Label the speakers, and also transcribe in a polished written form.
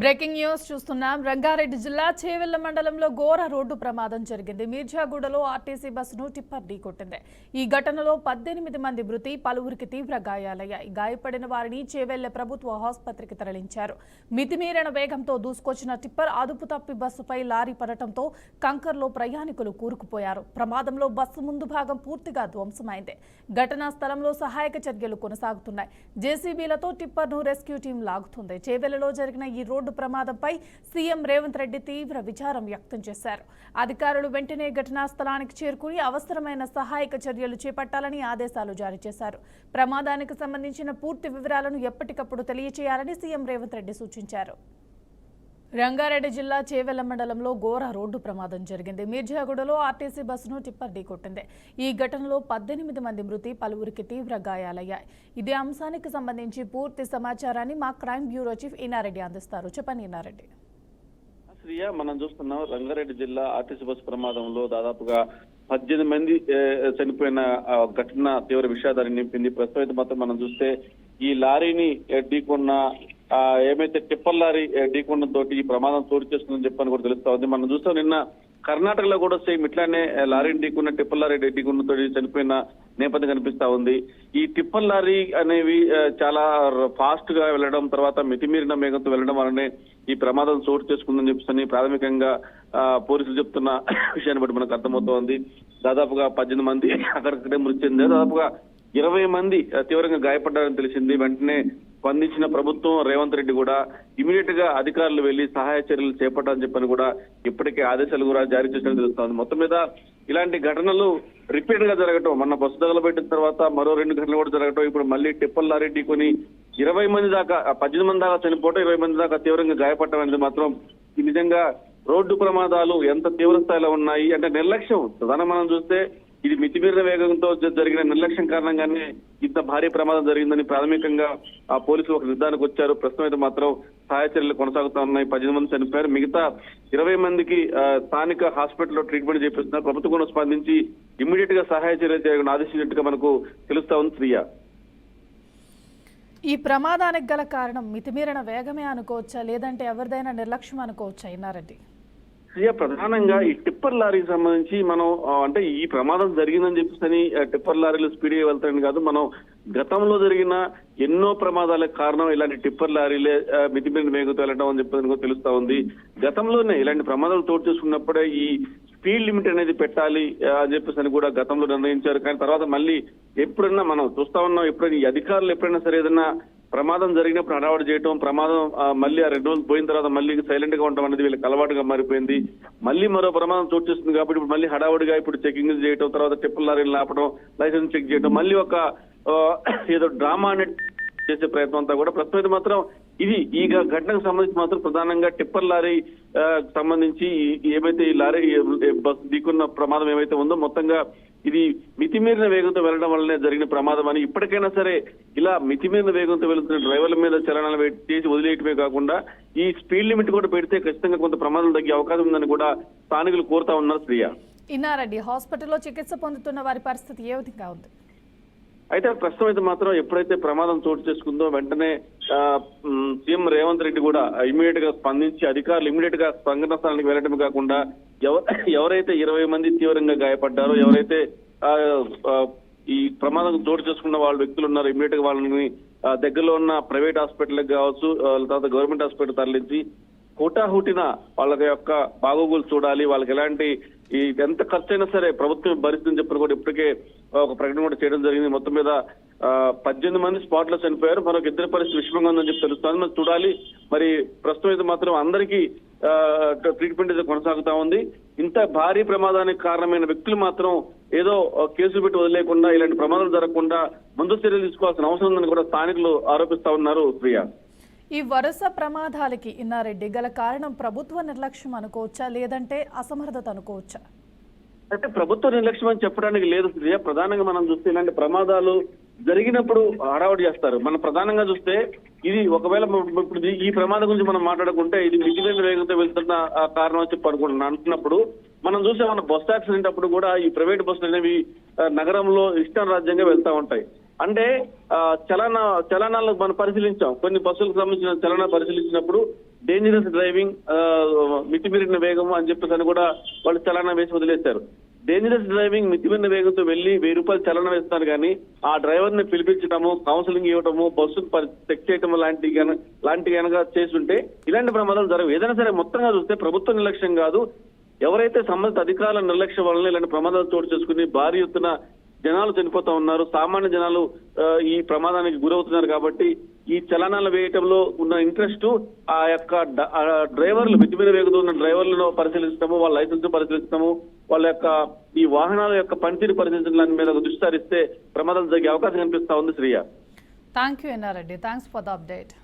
Speaker 1: Breaking news చూస్తున్నాం. రంగారెడ్డి జిల్లా చేవెళ్ల మండలంలో ఘోర రోడ్డు ప్రమాదం జరిగింది. మీర్జాగూడలో ఆర్టీసీ బస్సును టిప్పర్ ఢీకొట్టింది. ఈ ఘటనలో 18 మంది మృతి, పలువురికి తీవ్ర గాయాలయ్యాయి. గాయపడిన వారిని చేవెళ్ల ప్రభుత్వ ఆసుపత్రికి తరలించారు. మితిమీరిన వేగంతో దూసుకొచ్చిన టిప్పర్ అదుపు తప్పి బస్సుపై లారీ పడటంతో కంకర్లో ప్రయాణికులు కూరుకుపోయారు. ప్రమాదంలో బస్సు ముందు భాగం పూర్తిగా ధ్వంసమైంది. ఘటనా స్థలంలో సహాయక చర్యలు కొనసాగుతున్నాయి. జేసీబీలతో టిప్పర్ను రెస్క్యూ టీం లాగుతుంది. చేవెళ్లలో జరిగిన ఈ రోడ్డు ప్రమాదంపై సీఎం రేవంత్ రెడ్డి తీవ్ర విచారం వ్యక్తం చేశారు. అధికారులు వెంటనే ఘటనా స్థలానికి చేరుకుని అవసరమైన సహాయక చర్యలు చేపట్టాలని ఆదేశాలు జారీ చేశారు. ప్రమాదానికి సంబంధించిన పూర్తి వివరాలను ఎప్పటికప్పుడు తెలియజేయాలని సీఎం రేవంత్ రెడ్డి సూచించారు. రంగారెడ్డి జిల్లా చేవెళ్ల మండలంలో ఘోర రోడ్డు ప్రమాదం జరిగింది. మీర్జాగూడలో ఆర్టీసీ బస్సును టిప్పర్ ఢీకొట్టింది. ఈ ఘటనలో 18 మంది మృతి, పలువురికి తీవ్ర గాయాలయ్యాయి. ఇదే అంశానికి సంబంధించి పూర్తి సమాచారాన్ని మా క్రైమ్ బ్యూరో చీఫ్ ఈనారెడ్డి అందిస్తారు. చెప్పండి ఈనారెడ్డి.
Speaker 2: మనం చూస్తున్నాం రంగారెడ్డి జిల్లా ఆర్టీసీ బస్సు ప్రమాదంలో దాదాపుగా 18 మంది చనిపోయిన ఘటన తీవ్ర విషాదాన్ని నింపింది. ప్రస్తుతం మాత్రం మనం చూస్తే ఈ లారీని ఢీకొన్న ఏమైతే టిప్పర్ లారీ ఢీకొనడంతో ఈ ప్రమాదం చోటు చేసుకుందని చెప్పని కూడా తెలుస్తా ఉంది. మనం చూస్తాం నిన్న కర్ణాటకలో కూడా సేమ్ ఇట్లానే లారీని ఢీకొన్న టిప్పర్ లారీ ఢీకొనతో చనిపోయిన నేపథ్యం కనిపిస్తా ఉంది. ఈ టిప్పర్ లారీ అనేవి చాలా ఫాస్ట్ గా వెళ్లడం, తర్వాత మితిమీరిన వేగంతో వెళ్లడం వల్లనే ఈ ప్రమాదం చోటు చేసుకుందని చెప్పని ప్రాథమికంగా పోలీసులు చెప్తున్న విషయాన్ని బట్టి మనకు అర్థమవుతోంది. దాదాపుగా 18 మంది అక్కడికక్కడే మృతి చెందారు. దాదాపుగా 20 మంది తీవ్రంగా గాయపడ్డారని తెలిసింది. వెంటనే స్పందించిన ప్రభుత్వం రేవంత్ రెడ్డి కూడా ఇమీడియట్ గా అధికారులు వెళ్లి సహాయ చర్యలు చేపట్టాలని చెప్పని కూడా ఇప్పటికే ఆదేశాలు కూడా జారీ చేసినట్టు తెలుస్తోంది. మొత్తం మీద ఇలాంటి ఘటనలు రిపీట్ గా జరగటం, మొన్న బస్సు తగలబెట్టిన తర్వాత మరో 2 ఘటనలు కూడా జరగటం, ఇప్పుడు మళ్ళీ టిప్పర్ లారీ ఢీకొని 20 మంది దాకా 18 మంది దాకా చనిపోవటం, 20 మంది దాకా తీవ్రంగా గాయపడటం అనేది మాత్రం నిజంగా రోడ్డు ప్రమాదాలు ఎంత తీవ్ర స్థాయిలో ఉన్నాయి అంటే నిర్లక్ష్యం. ప్రధానం మనం చూస్తే ఇది మితిమీరిన వేగంతో జరిగిన నిర్లక్ష్యం కారణంగానే ఇంత భారీ ప్రమాదం జరిగిందని ప్రాథమికంగా ఆ పోలీసులు ఒక నిర్ధారణకు వచ్చారు. ప్రస్తుతం అయితే మాత్రం సహాయ చర్యలు కొనసాగుతా ఉన్నాయి. 18 మంది చనిపోయారు. మిగతా 20 మందికి స్థానిక హాస్పిటల్లో ట్రీట్మెంట్ చేపిస్తున్నారు. ప్రభుత్వం కూడా స్పందించి ఇమ్మీడియట్ గా సహాయ చర్యలు చేయకుండా ఆదేశించినట్టుగా మనకు తెలుస్తా ఉంది. శ్రీయ,
Speaker 1: ఈ ప్రమాదానికి గల కారణం మితిమీరిన వేగమే అనుకోవచ్చా, లేదంటే ఎవరిదైనా నిర్లక్ష్యం అనుకోవచ్చా ఈనారెడ్డి?
Speaker 2: ప్రధానంగా ఈ టిప్పర్ లారీకి సంబంధించి మనం అంటే ఈ ప్రమాదం జరిగిందని చెప్పేసి టిప్పర్ లారీలు స్పీడ్ గా వెళ్తారని కాదు, మనం గతంలో జరిగిన ఎన్నో ప్రమాదాలకు కారణం ఇలాంటి టిప్పర్ లారీలే మితిమీరిన వేగంతో వెళ్ళడం అని చెప్పేసి తెలుస్తా ఉంది. గతంలోనే ఇలాంటి ప్రమాదాలు చోటు చేసుకున్నప్పుడే ఈ స్పీడ్ లిమిట్ అనేది పెట్టాలి అని చెప్పేసి కూడా గతంలో నిర్ణయించారు. కానీ తర్వాత మళ్ళీ ఎప్పుడైనా మనం చూస్తా ఉన్నాం, ఎప్పుడైనా ఈ అధికారులు ఎప్పుడైనా సరే ఏదైనా ప్రమాదం జరిగినప్పుడు హడావడి చేయటం, ప్రమాదం మళ్ళీ ఆ 2 రోజులు పోయిన తర్వాత మళ్ళీ సైలెంట్ గా ఉండడం అనేది వీళ్ళకి అలవాటుగా మారిపోయింది. మళ్ళీ మరో ప్రమాదం చోటు చేస్తుంది కాబట్టి ఇప్పుడు మళ్ళీ హడావడిగా ఇప్పుడు చెకింగ్ చేయటం, తర్వాత టిప్పర్ లారీలు ఆపడం, లైసెన్స్ చెక్ చేయడం, మళ్ళీ ఒక ఏదో డ్రామా అనేది చేసే ప్రయత్నం అంతా కూడా ప్రస్తుతం మాత్రం ఇది ఈ ఘటనకు సంబంధించి మాత్రం ప్రధానంగా టిప్పర్ లారీ సంబంధించి ఏమైతే ఈ లారీ బస్సు ఢీకొన్న ప్రమాదం ఏమైతే ఉందో మొత్తంగా ఇది మితిమీరిన వేగంతో వెళ్లడం వల్లనే జరిగిన ప్రమాదం అని, ఇప్పటికైనా సరే ఇలా మితిమీరిన వేగంతో వెళ్తున్న డ్రైవర్ల మీద చలనాలు చేసి వదిలేయటమే కాకుండా ఈ స్పీడ్ లిమిట్ కూడా పెడితే ఖచ్చితంగా కొంత ప్రమాదం తగ్గే అవకాశం ఉందని కూడా స్థానికులు కోరుతా ఉన్నారు. శ్రీయ,
Speaker 1: ఇన్నారెడ్డి హాస్పిటల్లో చికిత్స పొందుతున్న వారి పరిస్థితి ఏ విధంగా ఉంది?
Speaker 2: అయితే ప్రస్తుతం అయితే మాత్రం ఎప్పుడైతే ప్రమాదం చోటు చేసుకుందో వెంటనే సీఎం రేవంత్ రెడ్డి కూడా ఇమీడియట్ గా స్పందించి అధికారులు ఇమీడియట్ గా సంఘటన స్థలానికి వెళ్లడమే కాకుండా ఎవరైతే 20 మంది తీవ్రంగా గాయపడ్డారో, ఎవరైతే ఈ ప్రమాదం చోటు చేసుకున్న వాళ్ళ వ్యక్తులు ఉన్నారో ఇమీడియట్ గా వాళ్ళని దగ్గరలో ఉన్న ప్రైవేట్ హాస్పిటల్కి కావచ్చు, తర్వాత గవర్నమెంట్ హాస్పిటల్ తరలించి హుటాహుటిన వాళ్ళ యొక్క బాగోగులు చూడాలి. వాళ్ళకి ఎలాంటి ఎంత ఖర్చు అయినా సరే ప్రభుత్వం భరిస్తుందని చెప్పి కూడా ఇప్పటికే ఒక ప్రకటన కూడా చేయడం జరిగింది. మొత్తం మీద 18 మంది స్పాట్ లో చనిపోయారు. మరొక 2 పరిస్థితి విషమంగా ఉందని చెప్పి తెలుస్తుంది. మరి చూడాలి. మరి ప్రస్తుతం అయితే మాత్రం అందరికీ ట్రీట్మెంట్ అయితే కొనసాగుతా ఉంది. ఇంత భారీ ప్రమాదానికి కారణమైన వ్యక్తులు మాత్రం ఏదో కేసులు పెట్టి వదిలేకుండా ఇలాంటి ప్రమాదాలు జరగకుండా ముందు చర్యలు తీసుకోవాల్సిన అవసరం ఉందని కూడా స్థానికులు ఆరోపిస్తా ఉన్నారు. ప్రియా,
Speaker 1: ఈ వరుస ప్రమాదాలకి ఇన్నారెడ్డి గల కారణం ప్రభుత్వ నిర్లక్ష్యం అనుకోవచ్చా, లేదంటే అసమర్థత అనుకోవచ్చా?
Speaker 2: అంటే ప్రభుత్వ నిర్లక్ష్యం అని చెప్పడానికి లేదు. ప్రధానంగా మనం చూస్తే ఇలాంటి ప్రమాదాలు జరిగినప్పుడు హడావడి చేస్తారు. మనం ప్రధానంగా చూస్తే ఇది ఒకవేళ ఇప్పుడు ఈ ప్రమాదం గురించి మనం మాట్లాడుకుంటే ఇది మితిమీరిన వేగంతో వెళ్తున్న కారణం అని చెప్పి అంటున్నప్పుడు మనం చూసే మన బస్ యాక్సిడెంట్ అప్పుడు కూడా ఈ ప్రైవేట్ బస్సులు అనేవి నగరంలో ఇష్టారాజ్యంగా వెళ్తా ఉంటాయి. అంటే చలనాలను మనం పరిశీలించాం. కొన్ని బస్సులకు సంబంధించిన చలన పరిశీలించినప్పుడు డేంజరస్ డ్రైవింగ్, మితిమీరిన వేగం అని చెప్పేసి అని కూడా వాళ్ళు చలానా వేసి వదిలేశారు. డేంజరస్ డ్రైవింగ్, మితిమీరిన వేగంతో వెళ్లి 1000 రూపాయలు చలన వేస్తారు కానీ ఆ డ్రైవర్ ని పిలిపించడము, కౌన్సిలింగ్ ఇవ్వడము, బస్సును చెక్ చేయటం లాంటి కనుక చేస్తుంటే ఇలాంటి ప్రమాదాలు జరగవు. ఏదైనా సరే మొత్తంగా చూస్తే ప్రభుత్వ నిర్లక్ష్యం కాదు, ఎవరైతే సంబంధిత అధికారుల నిర్లక్ష్యం వలన ఇలాంటి ప్రమాదాలు చోటు చేసుకుని భారీ ఎత్తున జనాలు చనిపోతా ఉన్నారు, సామాన్య జనాలు ఈ ప్రమాదానికి గురవుతున్నారు. కాబట్టి ఈ చలనాలు వేయటంలో ఉన్న ఇంట్రెస్ట్ ఆ యొక్క డ్రైవర్లు, మితిమీద వేగంతో ఉన్న డ్రైవర్లను పరిశీలించడము, వాళ్ళ లైసెన్స్ పరిశీలించడము, వాళ్ళ యొక్క ఈ వాహనాల యొక్క పనితీరు పరిశీలించడం మీద దృష్టి సారిస్తే ప్రమాదాలు జరిగే అవకాశం కనిపిస్తా ఉంది. Shriya,
Speaker 1: thank you Ennareddy, thanks for the update.